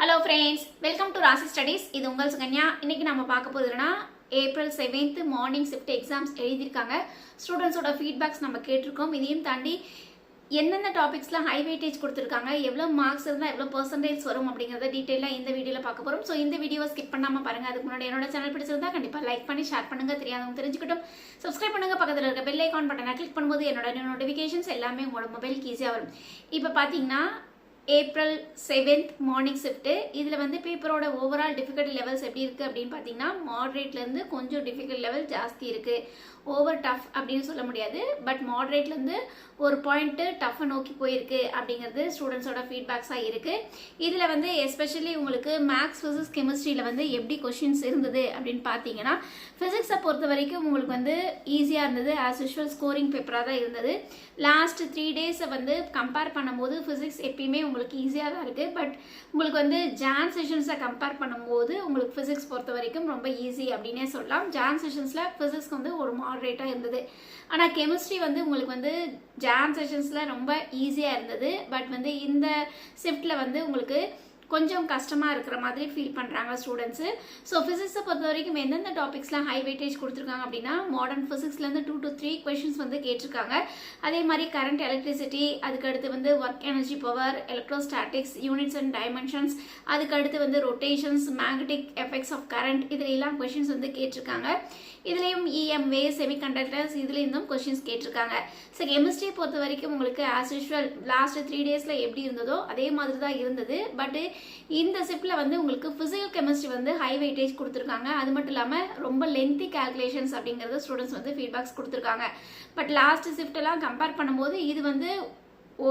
Hello friends, welcome to Rasi Studies. இது உங்கள் சுகன்யா. இன்னைக்கு நாம பார்க்க போறதுனா April 7th morning shift exams எழுதிருக்காங்க. ஸ்டூடண்ட்ஸோட ஃபீட்பேக்ஸ் நம்ம கேட்டிருக்கோம். இதையும் தாண்டி என்னென்ன டாபிக்ஸ்லாம் ஹை வெயிட்டேஜ் கொடுத்திருக்காங்க, எவ்வளவு மார்க்ஸ் இருந்தா எவ்வளவு பெர்சன்டேஜ் வரும் அப்படிங்கறத டீடைலா இந்த வீடியோல பார்க்க போறோம். சோ இந்த வீடியோவை ஸ்கிப் பண்ணாம பாருங்க. அதுக்கு முன்னாடி என்னோட சேனல் பிடிச்சிருந்தா கண்டிப்பா லைக் பண்ணி ஷேர் பண்ணுங்க, தெரியாதவங்க தெரிஞ்சுக்கிட்டும். சப்ஸ்கிரைப் பண்ணுங்க, பக்கத்துல இருக்க பெல் ஐகான் பட்டனை கிளிக் பண்ணும்போது என்னோட நோட்டிஃபிகேஷன்ஸ் எல்லாமே உங்களோட மொபைலுக்கு ஈஸியா வரும். இப்போ பாத்தீங்கன்னா April 7th மார்னிங் ஷிஃப்ட். இதுல வந்து பேப்பரோட ஓவரால் டிஃபிகல்ட்டி லெவல்ஸ் எப்படி இருக்கு அப்படின்னு பாத்தீங்கன்னா மாடரேட்ல இருந்து கொஞ்சம் டிஃபிகல்ட் லெவல் ஜாஸ்தி இருக்கு. ஓவர் டஃப் அப்படின்னு சொல்ல முடியாது, பட் மாடரேட்ல இருந்து ஒரு பாயிண்ட் டஃப் நோக்கி போயிருக்கு அப்படிங்கிறது ஸ்டூடெண்ட்ஸோட ஃபீட்பேக்ஸா இருக்கு. இதுல வந்து எஸ்பெஷலி உங்களுக்கு மேக்ஸ் பிசிக்ஸ் கெமிஸ்ட்ரியில வந்து எப்படி கொஸ்டின்ஸ் இருந்தது அப்படின்னு பாத்தீங்கன்னா பிசிக்ஸை பொறுத்த வரைக்கும் உங்களுக்கு வந்து ஈஸியா இருந்தது. ஆஸ் யூஷுவல் ஸ்கோரிங் பேப்பரா தான் இருந்தது. லாஸ்ட் 3 days வந்து கம்பேர் பண்ணும்போது பிசிக்ஸ் எப்பயுமே உங்களுக்கு ஈஸியாக தான் இருக்குது. பட் உங்களுக்கு வந்து ஜான் செஷன்ஸை கம்பேர் பண்ணும்போது உங்களுக்கு ஃபிசிக்ஸ் பொறுத்த வரைக்கும் ரொம்ப ஈஸி அப்படின்னே சொல்லலாம். ஜான் செஷன்ஸில் ஃபிசிக்ஸ் வந்து ஒரு மாடரேட்டாக இருந்தது. ஆனால் கெமிஸ்ட்ரி வந்து உங்களுக்கு வந்து ஜான் செஷன்ஸில் ரொம்ப ஈஸியாக இருந்தது. பட் வந்து இந்த ஷிஃப்டில் வந்து உங்களுக்கு கொஞ்சம் கஷ்டமாக இருக்கிற மாதிரி ஃபீல் பண்ணுறாங்க ஸ்டூடெண்ட்ஸு. ஸோ ஃபிசிக்ஸை பொறுத்த வரைக்கும் எந்தெந்த டாபிக்ஸ்லாம் ஹை வெயிட்டேஜ் கொடுத்துருக்காங்க அப்படின்னா மாடர்ன் ஃபிசிக்ஸ்லேருந்து 2 to 3 கொஷின்ஸ் வந்து கேட்டிருக்காங்க. அதே மாதிரி கரண்ட் எலக்ட்ரிசிட்டி, அதுக்கடுத்து வந்து work energy power, electrostatics, units and dimensions, அதுக்கடுத்து வந்து rotations, magnetic effects of current, இதுல எல்லாம் கொஷின்ஸ் வந்து கேட்டிருக்காங்க. இதுலேயும் இஎம்ஏ, செமிகண்டக்டர்ஸ், இதுலேருந்தும் கொஷின்ஸ் கேட்டிருக்காங்க. ஸோ கெமிஸ்ட்ரியை பொறுத்த வரைக்கும் உங்களுக்கு ஆஸ் யூஷுவல் லாஸ்ட் 3 daysல எப்படி இருந்ததோ அதே மாதிரி தான் இருந்தது. பட் இந்த ஷிஃப்ட்ல வந்து உங்களுக்கு பிசிக்கல் கெமிஸ்ட்ரி வந்து ஹை வெயிட்டேஜ் கொடுத்துருக்காங்க. அது மட்டும் இல்லாமல் ரொம்ப லென்த்தி கால்குலேஷன்ஸ் அப்படிங்கிறது ஸ்டூடெண்ட்ஸ் வந்து ஃபீட்பேக்ஸ் கொடுத்துருக்காங்க. பட் லாஸ்ட் ஷிஃப்ட் எல்லாம் கம்பேர் பண்ணும்போது இது வந்து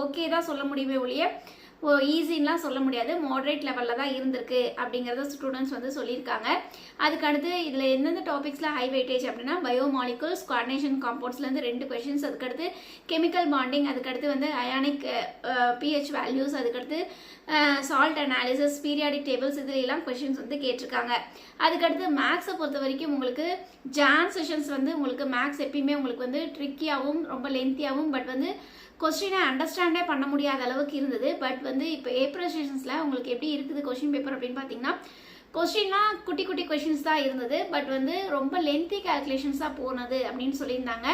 ஓகே தான் சொல்ல முடியுமே ஒழிய ஈஸின்லாம் சொல்ல முடியாது. மாடரேட் லெவலில் தான் இருந்திருக்கு அப்படிங்கிறத ஸ்டூடெண்ட்ஸ் வந்து சொல்லியிருக்காங்க. அதுக்கடுத்து இதில் எந்தெந்த டாபிக்ஸில் ஹை வெயிட்டேஜ் அப்படின்னா பயோமாலிகுல்ஸ், கோஆர்டினேஷன் காம்பவுண்ட்ஸ்லேருந்து 2 கொஷின்ஸ், அதுக்கடுத்து கெமிக்கல் பாண்டிங், அதுக்கடுத்து வந்து அயானிக் பிஹெச் வேல்யூஸ், அதுக்கடுத்து சால்ட் அனாலிசிஸ், பீரியாடிக் டேபிள்ஸ், இதுல எல்லாம் கொஷின்ஸ் வந்து கேட்டிருக்காங்க. அதுக்கடுத்து மேக்ஸை பொறுத்த வரைக்கும் உங்களுக்கு ஜான் செஷன்ஸ் வந்து உங்களுக்கு மேக்ஸ் எப்பயுமே உங்களுக்கு வந்து ட்ரிக்கியாகவும் ரொம்ப லென்த்தியாகவும் பட் வந்து கொஸ்டினை அண்டர்ஸ்டாண்டே பண்ண முடியாத அளவுக்கு இருந்தது. பட் வந்து இப்போ ஏப்ரல் செஷன்ஸில் உங்களுக்கு எப்படி இருக்குது கொஸ்டின் பேப்பர் அப்படின்னு பார்த்தீங்கன்னா கொஸ்டின்லாம் குட்டி குட்டி கொஷின்ஸ் தான் இருந்தது. பட் வந்து ரொம்ப லென்த்தி கால்குலேஷன்ஸாக போனது அப்படின்னு சொல்லியிருந்தாங்க.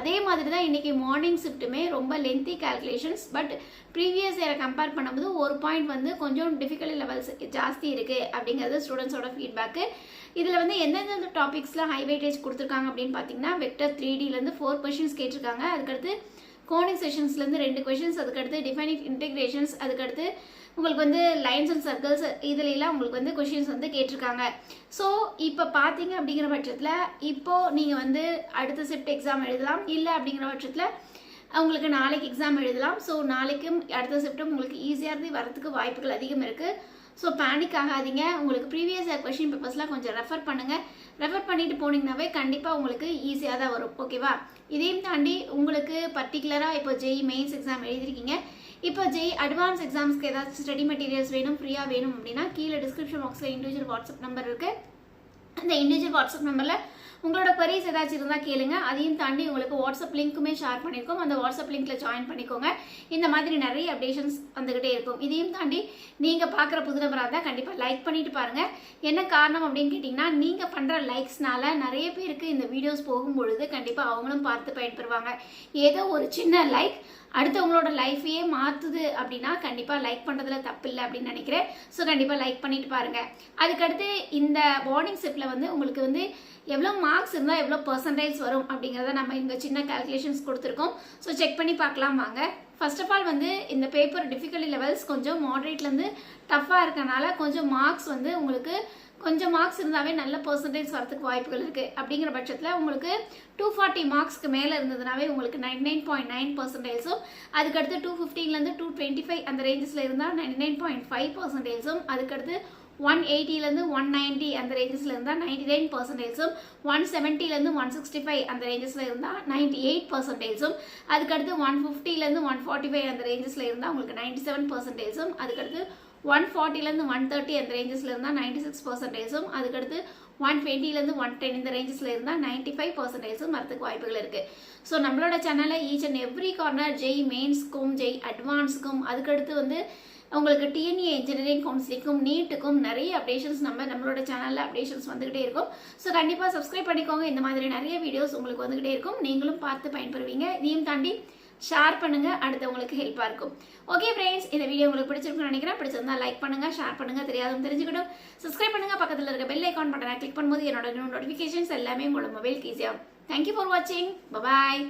அதே மாதிரி தான் இன்னைக்கு மார்னிங் ஷிஃப்ட்டுமே ரொம்ப லென்த்தி கால்குலேஷன்ஸ். பட் ப்ரீவியஸ் இயரை கம்பேர் பண்ணும்போது ஒரு பாயிண்ட் வந்து கொஞ்சம் டிஃபிகல்ட்டி லெவல்ஸ் ஜாஸ்தி இருக்குது அப்படிங்கிறது ஸ்டூடெண்ட்ஸோட ஃபீட்பேக்கு. இதில் வந்து எந்தெந்த டாபிக்ஸ்லாம் ஹை வெயிட்டேஜ் கொடுத்துருக்காங்க அப்படின்னு பார்த்தீங்கன்னா வெக்டர் 3Dலேருந்து 4 கொஷின்ஸ் கேட்டிருக்காங்க. அதுக்கடுத்து கோனிக் செஷன்ஸ்லேருந்து 2 கொஷின்ஸ், அதுக்கடுத்து டிஃபைனிட் இன்டெகிரேஷன்ஸ், அதுக்கடுத்து உங்களுக்கு வந்து லைன்ஸ் அண்ட் சர்க்கிள்ஸ், இதுலாம் உங்களுக்கு வந்து கொஷின்ஸ் வந்து கேட்டிருக்காங்க. ஸோ இப்போ பார்த்தீங்க அப்படிங்கிற பட்சத்தில் இப்போ நீங்கள் வந்து அடுத்த ஷிஃப்ட் எக்ஸாம் எழுதலாம். இல்லை அப்படிங்கிற பட்சத்தில் உங்களுக்கு நாளைக்கு எக்ஸாம் எழுதலாம். ஸோ நாளைக்கும் அடுத்த ஷிஃப்ட்டும் உங்களுக்கு ஈஸியாக வரதுக்கு வாய்ப்புகள் அதிகம் இருக்குது. ஸோ பேனிக் ஆகாதீங்க. உங்களுக்கு ப்ரீவியஸ் இயர் கொஷின் பேப்பர்ஸ்லாம் கொஞ்சம் ரெஃபர் பண்ணுங்கள். ரெஃபர் பண்ணிட்டு போனீங்கன்னாவே கண்டிப்பாக உங்களுக்கு ஈஸியாக தான் வரும். ஓகேவா? இதையும் தாண்டி உங்களுக்கு பர்டிகுலராக இப்போ ஜெய் மெயின்ஸ் எக்ஸாம் எழுதிருக்கீங்க. இப்போ ஜெய் அட்வான்ஸ் எக்ஸாம்ஸ்க்கு ஏதாச்சும் ஸ்டடி மெட்டீரியல்ஸ் வேணும், ஃப்ரீயாக வேணும் அப்படின்னா கீழே டிஸ்கிரிப்ஷன் பாக்ஸில் இண்டிவிஜுவல் வாட்ஸ்அப் நம்பர் இருக்குது. அந்த இண்டிவிஜுவல் வாட்ஸ்அப் நம்பரில் உங்களோட queries ஏதாச்சும் இருந்தால் கேளுங்க. அதையும் தாண்டி உங்களுக்கு வாட்ஸ்அப் லிங்க்குமே ஷேர் பண்ணியிருக்கோம். அந்த வாட்ஸ்அப் லிங்க்ல ஜாயின் பண்ணிக்கோங்க. இந்த மாதிரி நிறைய அப்டேஷன்ஸ் வந்துகிட்டே இருக்கும். இதையும் தாண்டி நீங்கள் பார்க்குற புது நபராக இருந்தால் கண்டிப்பாக லைக் பண்ணிட்டு பாருங்க. என்ன காரணம் அப்படின்னு கேட்டிங்கன்னா நீங்கள் பண்ணுற லைக்ஸ்னால நிறைய பேருக்கு இந்த வீடியோஸ் போகும்பொழுது கண்டிப்பாக அவங்களும் பார்த்து பயன்பெறுவாங்க. ஏதோ ஒரு சின்ன லைக் அடுத்தவங்களோட லைஃபையே மாற்றுது அப்படின்னா கண்டிப்பாக லைக் பண்ணுறதுல தப்பு இல்லை அப்படின்னு நினைக்கிறேன். ஸோ கண்டிப்பாக லைக் பண்ணிட்டு பாருங்கள். அதுக்கடுத்து இந்த மார்னிங் ஷிஃப்ட்டில் வந்து உங்களுக்கு வந்து எவ்வளோ மார்க்ஸ் இருந்தால் எவ்வளோ பெர்சன்டேஜ் வரும் அப்படிங்கிறத நம்ம இங்கே சின்ன கால்குலேஷன்ஸ் கொடுத்துருக்கோம். ஸோ செக் பண்ணி பார்க்கலாம் வாங்க. ஃபர்ஸ்ட் ஆஃப் ஆல் வந்து இந்த பேப்பர் டிஃபிகல்ட்டி லெவல்ஸ் கொஞ்சம் மாடரேட்லேருந்து டஃப்பாக இருக்கனால கொஞ்சம் மார்க்ஸ் வந்து உங்களுக்கு கொஞ்சம் மார்க்ஸ் இருந்தாவே நல்ல பெர்சன்டேஜ் வரதுக்கு வாய்ப்புகள் இருக்குது. அப்படிங்கிற பட்சத்தில் உங்களுக்கு 240 மார்க்ஸ்க்கு மேலே இருந்ததுனாவே உங்களுக்கு 99.9%, அதுக்கடுத்து 215லேருந்து 225 அந்த ரேஞ்சஸில் இருந்தால் 99.5%, அதுக்கடுத்து 180லேருந்து 190 அந்த ரேஞ்சஸில் இருந்தால் 99%, 170லேருந்து 165 அந்த ரேஞ்சஸில் இருந்தால் 98%, அதுக்கடுத்து 150லேருந்து 145 அந்த ரேஞ்சஸில் இருந்தால் உங்களுக்கு 97%, அதுக்கடுத்து 140லேருந்து 130 அந்த ரேஞ்சஸில் இருந்தால் 96%, அதுக்கடுத்து 120லேருந்து 110 இந்த ரேஞ்சஸில் இருந்தால் 95% வரதுக்கு வாய்ப்புகள் இருக்குது. ஸோ நம்மளோட சேனலில் each and every corner JEE மெயின்ஸ்க்கும் ஜெய் அட்வான்ஸுக்கும் அதுக்கடுத்து வந்து உங்களுக்கு டிஎன்ஏ இன்ஜினியரிங் கவுன்சிலிங்கும் நீட்டுக்கும் நிறைய அப்டேஷன்ஸ் நம்மளோட சேனலில் அப்டேஷன்ஸ் வந்துகிட்டே இருக்கும். ஸோ கண்டிப்பாக சப்ஸ்கிரைப் பண்ணிக்கோங்க. இந்த மாதிரி நிறைய வீடியோஸ் உங்களுக்கு வந்துகிட்டே இருக்கும். நீங்களும் பார்த்து பயன்பெறுவீங்க. இதையும் தாண்டி ஷேர் பண்ணுங்க, அடுத்தவங்களுக்கு ஹெல்ப்பாக இருக்கும். ஓகே ஃப்ரெண்ட்ஸ், இந்த வீடியோ உங்களுக்கு பிடிச்சிருக்குன்னு நினைக்கிறேன். பிடிச்சிருந்தா லைக் பண்ணுங்க, ஷேர் பண்ணுங்க, தெரியாதும் தெரிஞ்சுக்கிடும். சப்ஸ்கிரைப் பண்ணுங்க, பக்கத்தில் இருக்க பெல் ஐக்கான் பட்டனை கிளிக் பண்ணும்போது என்னோட நோட்டிஃபிகேஷன்ஸ் எல்லாமே உங்களோட மொபைலுக்கு ஈஸியாகும். தேங்க்யூ ஃபார் வாட்சிங். பாய்.